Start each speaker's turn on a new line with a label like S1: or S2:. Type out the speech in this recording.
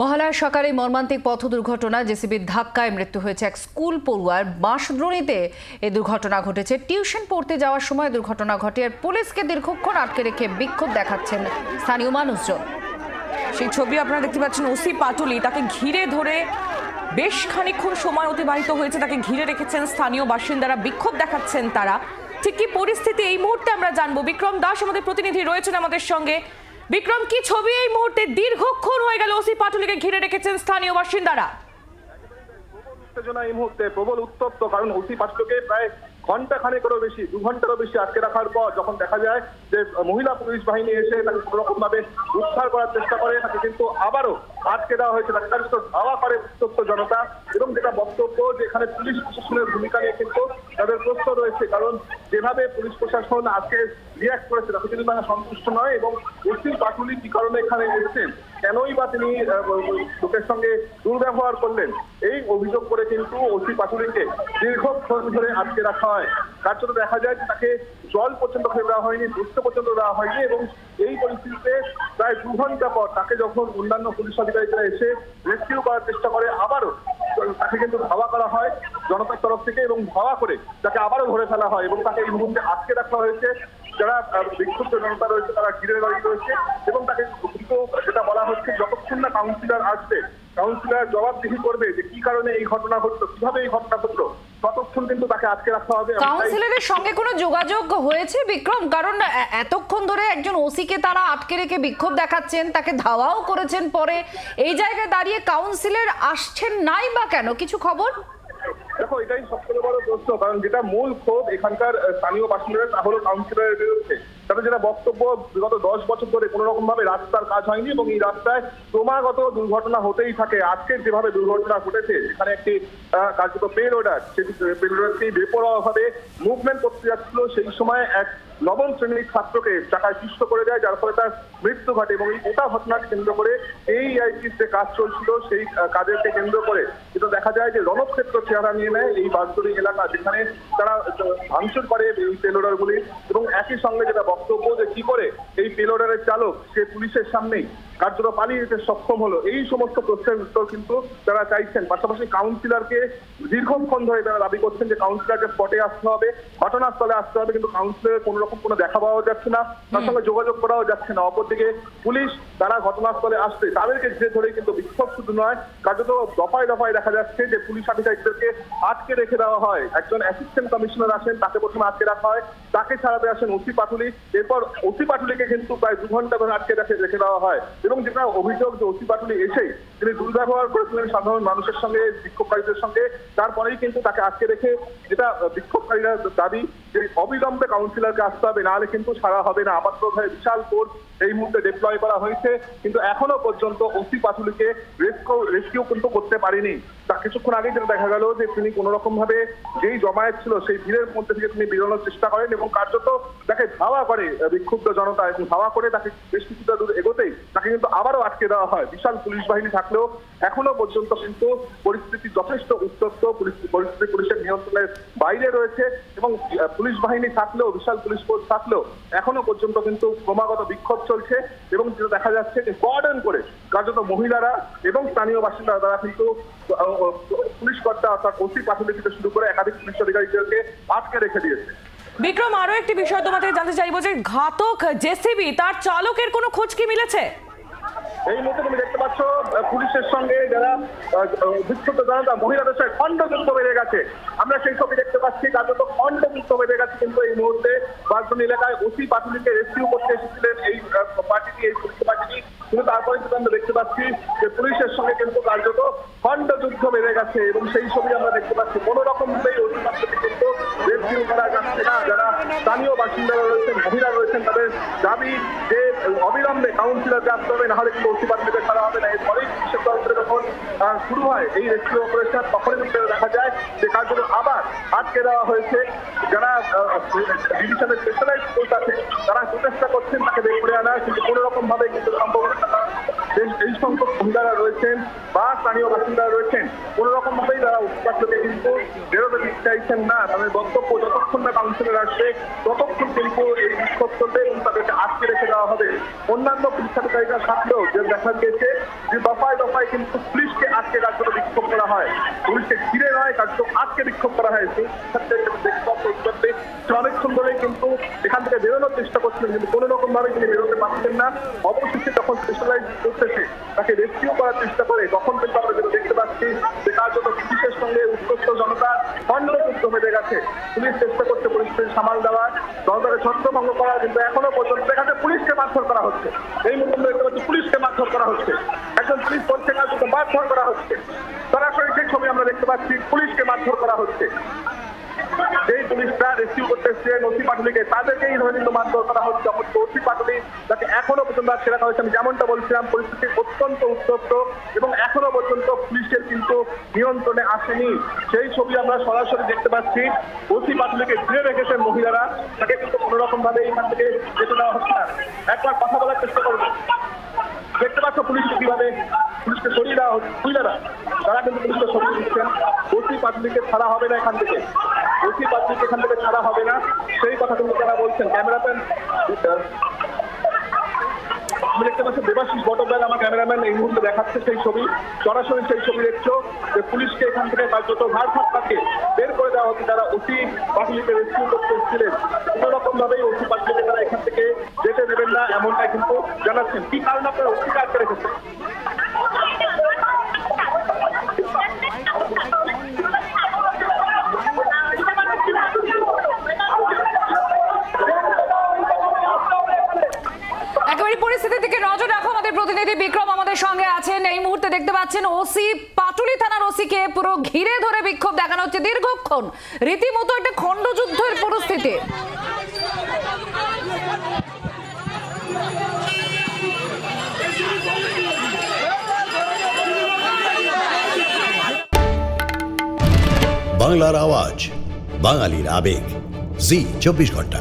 S1: মহালয়ার সকালে মর্মান্তিক পথ দুর্ঘটনায় জেসিবির ধাক্কায় মৃত্যু হয়েছে এক স্কুল পড়ুয়ার। বাঁশদ্রোণীতে এই দুর্ঘটনা ঘটেছে। টিউশন পড়তে যাওয়ার সময় দুর্ঘটনা ঘটে আর পুলিশকে দীর্ঘক্ষণ আটকে রেখে বিক্ষোভ দেখাচ্ছেন স্থানীয় মানুষজন।
S2: সেই ছবি আপনারা দেখতে পাচ্ছেন। ওসি পাটুলি, তাকে ঘিরে ধরে বেশ খানিকক্ষণ সময় অতিবাহিত হয়েছে। তাকে ঘিরে রেখেছেন স্থানীয় বাসিন্দারা, বিক্ষোভ দেখাচ্ছেন তারা। ঠিক কি পরিস্থিতি এই মুহূর্তে আমরা জানবো। বিক্রম দাস আমাদের প্রতিনিধি রয়েছেন আমাদের সঙ্গে। বিক্রম, কি ছবি এই মুহূর্তে? দীর্ঘক্ষণ হয়ে গেল ওসি পাটুলিকে ঘিরে রেখেছেন স্থানীয় বাসিন্দারা।
S3: এই মুহূর্তে প্রবল উত্তপ্ত, কারণ ওসি পাটুলিকে প্রায় ঘন্টা খানেকেরও বেশি, 2 ঘন্টারও বেশি আটকে রাখার পর যখন দেখা যায় যে মহিলা পুলিশ বাহিনী এসে তাকে কোনো রকম ভাবে উদ্ধার করার চেষ্টা করে, তাকে কিন্তু আবারও আটকে দেওয়া হয়েছে। তাকে তার ধাওয়া করে উত্তপ্ত জনতা। এবং যেটা বক্তব্য যে এখানে পুলিশ প্রশাসনের ভূমিকা নিয়ে কিন্তু তাদের প্রশ্ন রয়েছে, কারণ যেভাবে পুলিশ প্রশাসন আজকে রিয়াক্ট করেছে তাতে কিন্তু তারা সন্তুষ্ট নয়। এবং ওসি পাটুলি কি কারণে এখানে এসেছেন, কেনই বা তিনি লোকের সঙ্গে দুর্ব্যবহার করলেন, এই অভিযোগ করে কিন্তু ওসি পাটুলিকে দীর্ঘক্ষণ ধরে আটকে রাখা হয়। কার্যত দেখা যায় যে তাকে জল পর্যন্ত খেয়ে দেওয়া হয়নি, দুধ পর্যন্ত দেওয়া হয়নি। এবং এই পরিস্থিতিতে প্রায় 2 ঘন্টা পর তাকে যখন অন্যান্য পুলিশ আধিকারিকরা এসে রেস্কিউ করার চেষ্টা করে, আবারও তাকে কিন্তু ধাওয়া করা হয় জনতার তরফ থেকে এবং ধাওয়া করে তাকে আবারও ধরে ফেলা হয় এবং তাকে এই মুহূর্তে আটকে রাখা হয়েছে। যারা বিক্ষুব্ধ জনতা রয়েছে তারা ঘিরে দাঁড়িয়ে রয়েছে এবং তাকে যেটা বলা হচ্ছে যতক্ষণ না কাউন্সিলর আসবে, কাউন্সিলর জবাবদিহি করবে যে কি কারণে এই ঘটনা ঘটলো, কিভাবে এই ঘটনা ঘটলো, ততক্ষণ কিন্তু তাকে আটকে রাখা হবে।
S1: কাউন্সিলরের সঙ্গে কোনো যোগাযোগ হয়েছে বিক্রম? কারণ এতক্ষণ ধরে একজন ওসিকে তারা আটকে রেখে বিক্ষোভ দেখাচ্ছেন, তাকে ধাওয়াও করেছেন, পরে এই জায়গায় দাঁড়িয়ে কাউন্সিলর আসছেন নাই বা কেন, কিছু খবর?
S3: দেখো, এটাই সবচেয়ে বড় প্রশ্ন, কারণ যেটা মূল ক্ষোভ এখানকার স্থানীয় বাসিন্দারা তা হলো কাউন্সিলরের বিরুদ্ধে। তাদের যেটা বক্তব্য, বিগত 10 বছর ধরে কোনো রকম ভাবে রাস্তার কাজ হয়নি এবং এই রাস্তায় ক্রমাগত দুর্ঘটনা হতেই থাকে। আজকে যেভাবে দুর্ঘটনা ঘটেছে, যেখানে একটি কার্যত পেলোডার, সেই পেলোডারটি বেপরোয়াভাবে মুভমেন্ট করতে যাচ্ছিল, সেই সময় এক নবম শ্রেণীর ছাত্রকে চাকায় পিষ্ট করে দেয়, যার ফলে তার মৃত্যু ঘটে। এবং এই গোটা ঘটনাকে কেন্দ্র করে এই আইটির যে কাজ চলছিল সেই কাজেরকে কেন্দ্র করে কিন্তু দেখা যায় যে রণক্ষেত্র চেহারা নিয়ে নেয় এই বাঁশদ্রোণী এলাকা, যেখানে তারা ভাঙচুর করে এই পেলোডারগুলি। এবং একই সঙ্গে যেটা বক্তব্য যে কি করে এই পেলোডারের চালক সে পুলিশের সামনেই কার্যত পালিয়ে যেতে সক্ষম হলো, এই সমস্ত প্রশ্নের উত্তর কিন্তু তারা চাইছেন। পাশাপাশি কাউন্সিলরকে দীর্ঘক্ষণ ধরে তারা দাবি করছেন যে কাউন্সিলরকে স্পটে আসতে হবে, ঘটনাস্থলে আসতে হবে, কিন্তু কাউন্সিলরের কোনো রকম কোনো দেখা পাওয়া যাচ্ছে না, তার সঙ্গে যোগাযোগ করাও যাচ্ছে না। অপরদিকে পুলিশ তারা ঘটনাস্থলে আসছে, তাদেরকে ঘিরে ধরে কিন্তু বিক্ষোভ শুধু নয়, কার্যত দফায় দফায় দেখা যাচ্ছে যে পুলিশ আধিকারিকদেরকে আটকে রেখে দেওয়া হয়। একজন অ্যাসিস্ট্যান্ট কমিশনার আসেন, তাকে প্রথমে আটকে রাখা হয়, তাকে ছাড়াতে আসেন ওসি পাটুলি, এরপর ওসি পাটুলিকে কিন্তু প্রায় 2 ঘন্টা ধরে আটকে রেখে দেওয়া হয়। এবং যেটা অভিযোগ যে ওসি পাটুলি এসেই তিনি দুর্ব্যবহার করেছিলেন সাধারণ মানুষের সঙ্গে, বিক্ষোভকারীদের সঙ্গে, তারপরেই কিন্তু তাকে আটকে রেখে যেটা বিক্ষোভকারীরা দাবি যে অবিলম্বে কাউন্সিলরকে আসতে হবে, নাহলে কিন্তু ছাড়া হবে না। আপাতত বিশাল ফোর্স এই মুহূর্তে ডিপ্লয় করা হয়েছে, কিন্তু এখনো পর্যন্ত ওসি পাটুলিকে রেস্কিউ কিন্তু করতে পারেনি। তা কিছুক্ষণ আগে যেটা দেখা গেল যে তিনি কোনো রকম ভাবে যেই জমায়েত ছিল সেই ভিড়ের মধ্যে থেকে তিনি বেরোনোর চেষ্টা করেন এবং কার্যত তাকে ধাওয়া করে বিক্ষুব্ধ জনতা, এবং ধাওয়া করে তাকে বেশ কিছুটা দূর এগোতেই তাকে কিন্তু আবারও আটকে দেওয়া হয়। বিশাল পুলিশ বাহিনী থাকলেও এখনো পর্যন্ত কিন্তু পরিস্থিতি যথেষ্ট উত্তপ্ত, পরিস্থিতি পুলিশের নিয়ন্ত্রণের বাইরে রয়েছে এবং পুলিশ বাহিনী থাকলেও, বিশাল পুলিশ ফোর্স থাকলেও এখনো পর্যন্ত কিন্তু ক্রমাগত বিক্ষোভ চলছে। এবং যেটা দেখা যাচ্ছে যে কর্ডন করে কার্যত মহিলারা এবং স্থানীয় বাসিন্দারা তারা কিন্তু পুলিশ কর্তা অর্থাৎ ওসি পাটুলি থেকে শুরু করে একাধিক পুলিশ আধিকারিকদেরকে আটকে রেখে দিয়েছে।
S2: বিক্রম, আরো একটি বিষয় তোমাদের জানতে চাইবো যে ঘাতক জেসিবি তার চালকের কোনো খোঁজ কি মিলেছে?
S3: এই মুহূর্তে তুমি দেখতে পাচ্ছ পুলিশের সঙ্গে যারা বিক্ষুব্ধ জনতা, মহিলাদের সঙ্গে খণ্ডযুদ্ধ বেড়ে গেছে। আমরা সেই ছবি দেখতে পাচ্ছি, কার্যত খণ্ডযুদ্ধ বেড়ে গেছে। কিন্তু এই মুহূর্তে বাঁশদ্রোণী এলাকায় ওসি পাটুলিকে রেস্কিউ করতে এসেছিলেন এই পার্টিটি, এই পুলিশ পার্টিটি, কিন্তু তারপরে কিন্তু আমরা দেখতে পাচ্ছি যে পুলিশের সঙ্গে কিন্তু কার্যত খণ্ডযুদ্ধ বেড়ে গেছে। এবং সেই ছবি আমরা দেখতে পাচ্ছি কোনো রকম ভাবেই ওসি পাটুলিকে কিন্তু রেস্কিউ করা যাচ্ছে না। যারা স্থানীয় বাসিন্দারা রয়েছেন, মহিলা রয়েছেন, তাদের দাবি যে অবিলম্বে কাউন্সিলরকে আসতে হবে, নাহলে কিন্তু ওসি পাটুলিকে ছাড়া হবে না। এরপরেই পুলিশের তরফে যখন শুরু হয় এই রেস্কিউ অপারেশন, তখনই কিন্তু দেখা যায় যে কার্যত আবার আটকে দেওয়া হয়েছে। যারা ডিভিশনের স্পেশালাইজড ফোর্স আছে তারা প্রচেষ্টা করছেন তাকে বের করে আনা, কিন্তু কোনো রকম ভাবে কিন্তু সম্ভব এই সংখ্যক মহিলারা রয়েছেন বা স্থানীয় বাসিন্দারা রয়েছেন কোন রকম ভাবেই তারা উৎপাদকে কিন্তু বেরোতে দিতে চাইছেন না। তাদের বক্তব্য যতক্ষণ না কাউন্সিলর আসবে ততক্ষণ কিন্তু এই বিক্ষোভ চলবে এবং তাদেরকে আটকে রেখে দেওয়া হবে। অন্যান্য পুলিশ আধিকারিকরা থাকলেও যে দেখা গিয়েছে যে দফায় দফায় কিন্তু পুলিশকে আটকে কার্যত বিক্ষোভ করা হয়, পুলিশকে ঘিরে নয় কার্যত আটকে বিক্ষোভ করা হয়েছে। অনেকক্ষণ ধরেই কিন্তু এখান থেকে বেরোনোর চেষ্টা করছিলেন কিন্তু কোনো রকম ভাবে তিনি বেরোতে পারছেন না। অবশেষে যখন স্পেশালাইজ করতেছে তাকে রেস্কিউ করার চেষ্টা করে তখন কিন্তু আমরা যেটা দেখতে পাচ্ছি যে কার্যত পুলিশের সঙ্গে উত্তপ্ত জনতার খণ্ডযুদ্ধ বেঁধে গেছে। পুলিশ চেষ্টা করছে পরিস্থিতি সামাল দেওয়ার, জনতাকে ছত্রভঙ্গ করার, কিন্তু এখনো পর্যন্ত এখানে পুলিশকে মারধর করা হচ্ছে। এই মুহূর্তে দেখতে পাচ্ছি পুলিশকে মারধর করা হচ্ছে, একজন পুলিশ বলছে কার্যত মারধর করা হচ্ছে। সরাসরি সেই ছবি আমরা দেখতে পাচ্ছি, পুলিশকে মারধর করা হচ্ছে। যেই পুলিশরা রেস্কিউ করতে এসেছিলেন ওসি পাটুলিকে তাদেরকেই ধরে কিন্তু মারধর করা হচ্ছে। ওসি পাটুলি যাকে এখনো পর্যন্ত আটকে রাখা হয়েছে। আমি যেমনটা বলছিলাম পরিস্থিতি অত্যন্ত উত্তপ্ত এবং এখনো পর্যন্ত পুলিশের কিন্তু নিয়ন্ত্রণে আসেনি। সেই ছবি আমরা সরাসরি দেখতে পাচ্ছি। ওসি পাটুলিকে ঘিরে রেখেছেন মহিলারা, তাকে কিন্তু কোনো রকম ভাবে এখান থেকে যেতে দেওয়া হচ্ছে না। একবার কথা বলার চেষ্টা করবো। দেখতে পাচ্ছ পুলিশকে কিভাবে পুলিশকে সরিয়ে দেওয়া হচ্ছে। মহিলারা তারা কিন্তু পুলিশকে সরিয়ে দিচ্ছেন। ওসি পাটুলিকে ছাড়া হবে না এখান থেকে, ওসি পাটুলিকে এখান থেকে ছাড়া হবে না, সেই কথা কিন্তু তারা বলছেন। ক্যামেরাম্যান আমি দেখতে পাচ্ছি দেবাশিস বটব্যাল আমার ক্যামেরাম্যান এই মুহূর্তে দেখাচ্ছে সেই ছবি, সরাসরি সেই ছবি দেখছো যে পুলিশকে এখান থেকে কার্যত ভারসাম্যকে বের করে দেওয়া হচ্ছে। তারা ওসি পাটুলিকে রেস্কিউ করতে এসেছিলেন, কোনো রকম ভাবেই ওসি পাটুলিকে তারা এখান থেকে যেতে দেবেন না এমনটাই কিন্তু জানাচ্ছেন। কি কারণ আপনারা ওসিকে আটকে রেখেছেন?
S1: পরিস্থিতির দিকে নজর রাখো আমাদের প্রতিনিধি বিক্রম আমাদের সঙ্গে আছেন। এই মুহূর্তে দেখতে পাচ্ছেন ওসি পাটুলি থানার ওসিকে পুরো ঘিরে ধরে বিক্ষোভ দেখানো হচ্ছে দীর্ঘক্ষণ, রীতিমতো একটা খণ্ডযুদ্ধের পরিস্থিতি।
S4: বাংলার আওয়াজ, বাঙালির আবেগ, জি 24 ঘন্টা।